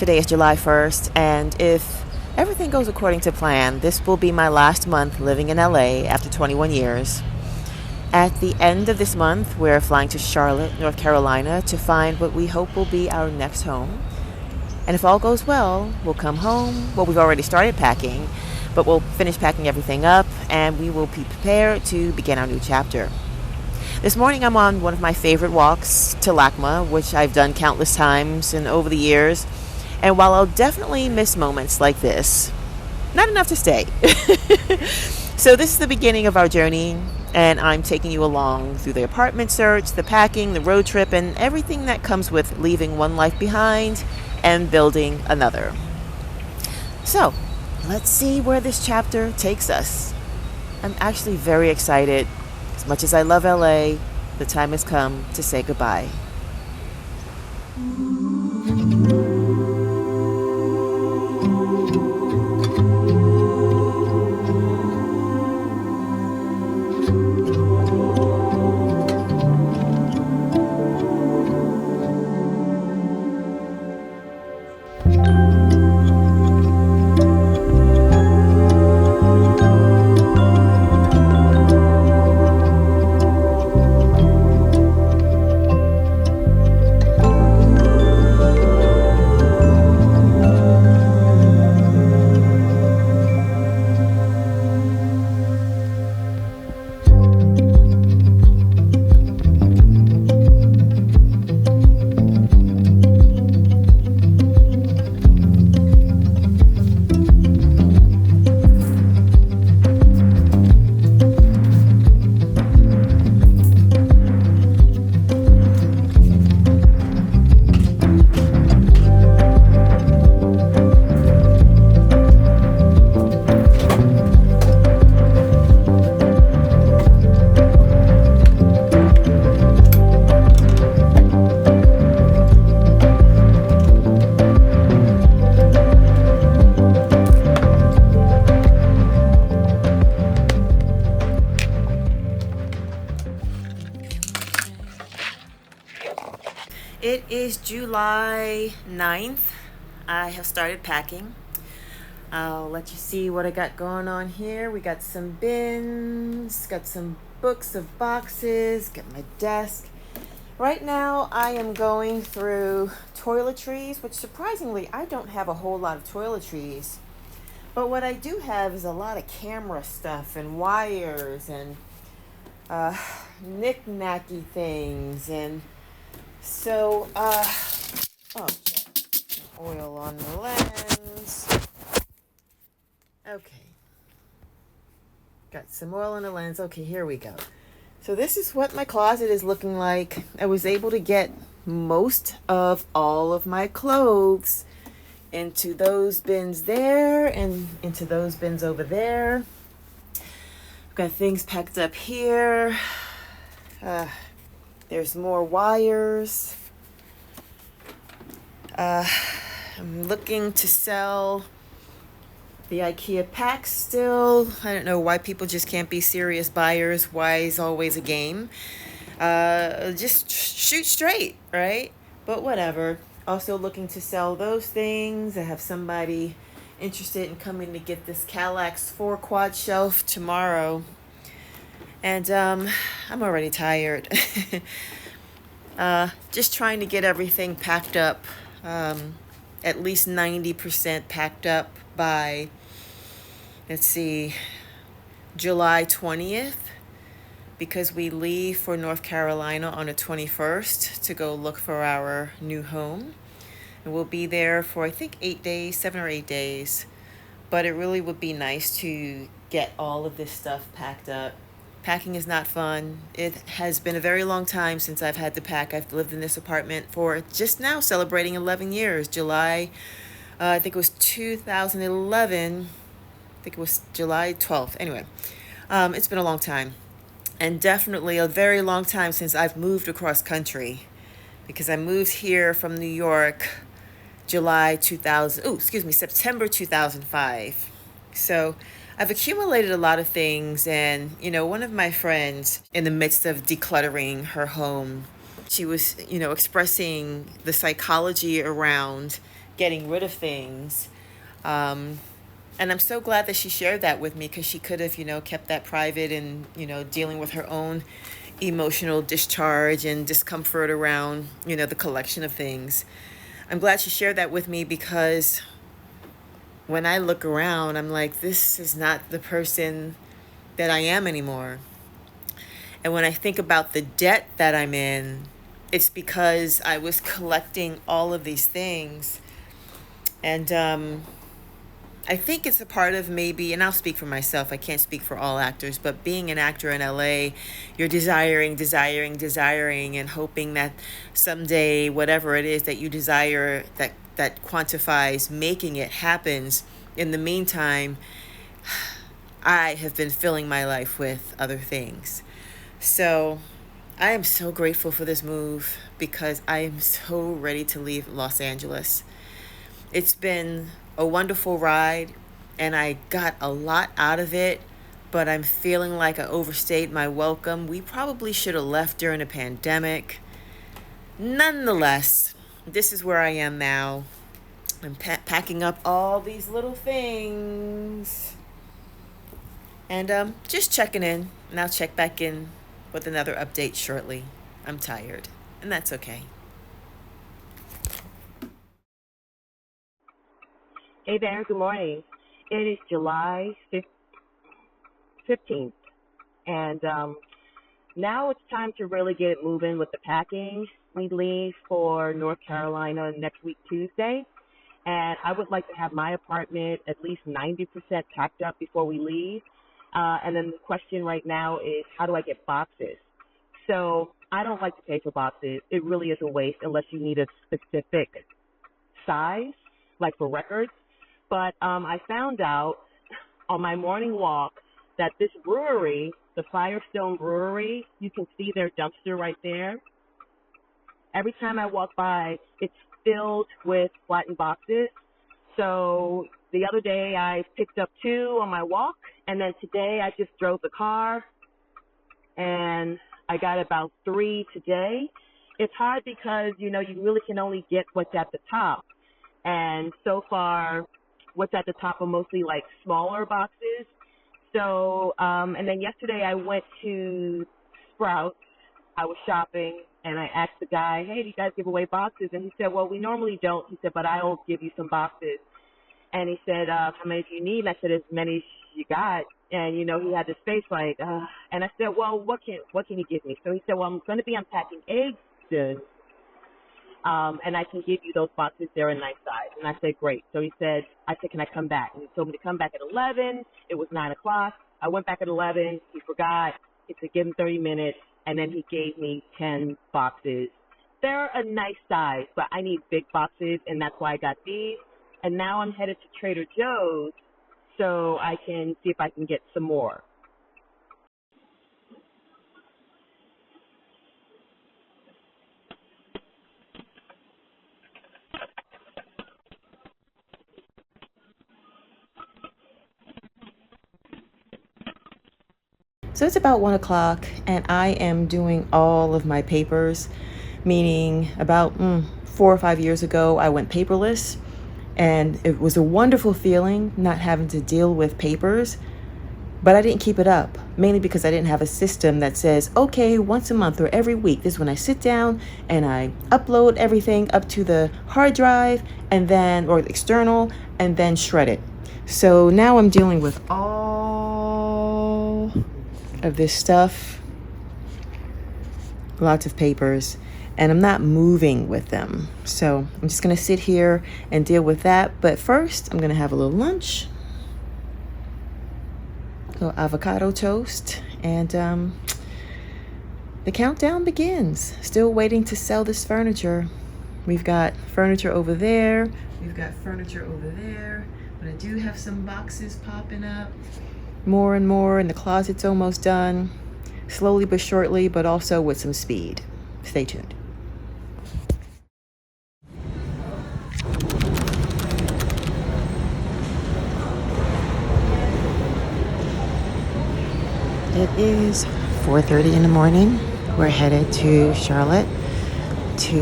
Today is July 1st, and if everything goes according to plan, this will be my last month living in LA after 21 years. At the end of this month, we're flying to Charlotte, North Carolina to find what we hope will be our next home. And if all goes well, we'll come home. Well, we've already started packing, but we'll finish packing everything up and we will be prepared to begin our new chapter. This morning I'm on one of my favorite walks to LACMA, which I've done countless times and over the years. And while I'll definitely miss moments like this, not enough to stay. So this is the beginning of our journey, and I'm taking you along through the apartment search, the packing, the road trip, and everything that comes with leaving one life behind and building another. So let's see where this chapter takes us. I'm actually very excited. As much as I love LA, the time has come to say goodbye. It is July 9th. I have started packing. I'll let you see what I got going on here. We got some bins, got some books of boxes, got my desk. Right now I am going through toiletries, which surprisingly I don't have a whole lot of toiletries. But what I do have is a lot of camera stuff and wires and knick-knacky things and so, oil on the lens. Okay. Got some oil on the lens. Okay, here we go. So this is what my closet is looking like. I was able to get most of all of my clothes into those bins there and into those bins over there. I've got things packed up here. There's more wires. I'm looking to sell the IKEA packs still. I don't know why people just can't be serious buyers. Why is always a game? Just shoot straight, right? But whatever. Also looking to sell those things. I have somebody interested in coming to get this Kallax 4-quad shelf tomorrow. And I'm already tired. Just trying to get everything packed up, at least 90% packed up by, let's see, July 20th, because we leave for North Carolina on the 21st to go look for our new home. And we'll be there for, I think, 8 days, 7 or 8 days. But it really would be nice to get all of this stuff packed up. Packing is not fun. It has been a very long time since I've had to pack. I've lived in this apartment for just now celebrating 11 years. July, I think it was 2011. I think it was July 12th. Anyway, it's been a long time. And definitely a very long time since I've moved across country. Because I moved here from New York September 2005. So I've accumulated a lot of things, and one of my friends, in the midst of decluttering her home, she was expressing the psychology around getting rid of things. And I'm so glad that she shared that with me, because she could have, kept that private and, dealing with her own emotional discharge and discomfort around, the collection of things. I'm glad she shared that with me, because when I look around, I'm like, this is not the person that I am anymore. And when I think about the debt that I'm in, it's because I was collecting all of these things. And I think it's a part of, maybe, and I'll speak for myself, I can't speak for all actors, but being an actor in LA, you're desiring, and hoping that someday, whatever it is that you desire, that quantifies making it, happens. In the meantime, I have been filling my life with other things. So I am so grateful for this move, because I am so ready to leave Los Angeles. It's been a wonderful ride, and I got a lot out of it, but I'm feeling like I overstayed my welcome. We probably should have left during a pandemic. Nonetheless, this is where I am now. I'm packing up all these little things and just checking in, and I'll check back in with another update shortly. I'm tired, and that's okay. Hey there, good morning. It is July 15th, and now it's time to really get moving with the packing. We leave for North Carolina next week, Tuesday, and I would like to have my apartment at least 90% packed up before we leave. And then the question right now is, how do I get boxes? So I don't like to pay for boxes. It really is a waste unless you need a specific size, like for records. But I found out on my morning walk that this brewery, the Firestone Brewery, you can see their dumpster right there. Every time I walk by, it's filled with flattened boxes. So the other day I picked up 2 on my walk, and then today I just drove the car and I got about 3 today. It's hard because, you really can only get what's at the top. And so far, what's at the top are mostly like smaller boxes. So, and then yesterday I went to Sprouts. I was shopping, and I asked the guy, hey, do you guys give away boxes? And he said, well, we normally don't. He said, but I'll give you some boxes. And he said, how many do you need? And I said, as many as you got. And, he had this face like, and I said, well, what can you give me? So he said, well, I'm going to be unpacking eggs soon. And I can give you those boxes. They're a nice size. And I said, great. So I said, can I come back? And he told me to come back at 11. It was 9 o'clock. I went back at 11. He forgot. He said, give him 30 minutes. And then he gave me 10 boxes. They're a nice size, but I need big boxes, and that's why I got these. And now I'm headed to Trader Joe's so I can see if I can get some more. So it's about 1 o'clock, and I am doing all of my papers, meaning about 4 or 5 years ago, I went paperless, and it was a wonderful feeling not having to deal with papers, but I didn't keep it up, mainly because I didn't have a system that says, okay, once a month or every week, this is when I sit down and I upload everything up to the hard drive and then, or external, and then shred it. So now I'm dealing with all of this stuff, lots of papers, and I'm not moving with them. So I'm just going to sit here and deal with that. But first, I'm going to have a little lunch, a little avocado toast, and the countdown begins. Still waiting to sell this furniture. We've got furniture over there. We've got furniture over there. But I do have some boxes popping up more and more, and the closet's almost done. Slowly but surely, but also with some speed. Stay tuned. It is 4:30 in the morning. We're headed to Charlotte to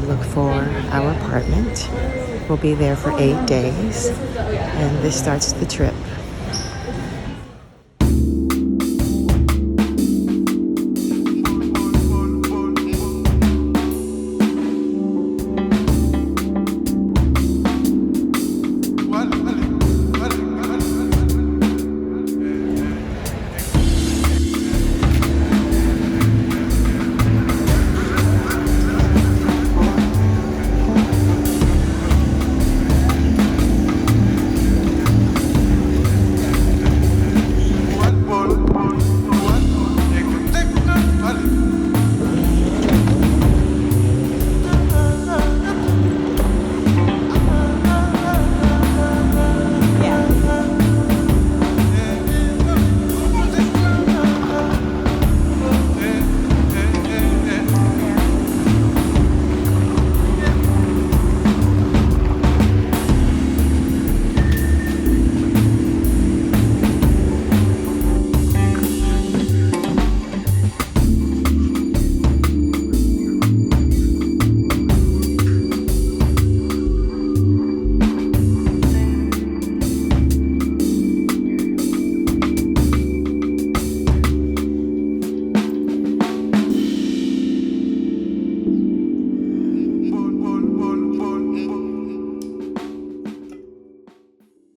look for our apartment. We'll be there for 8 days, and this starts the trip.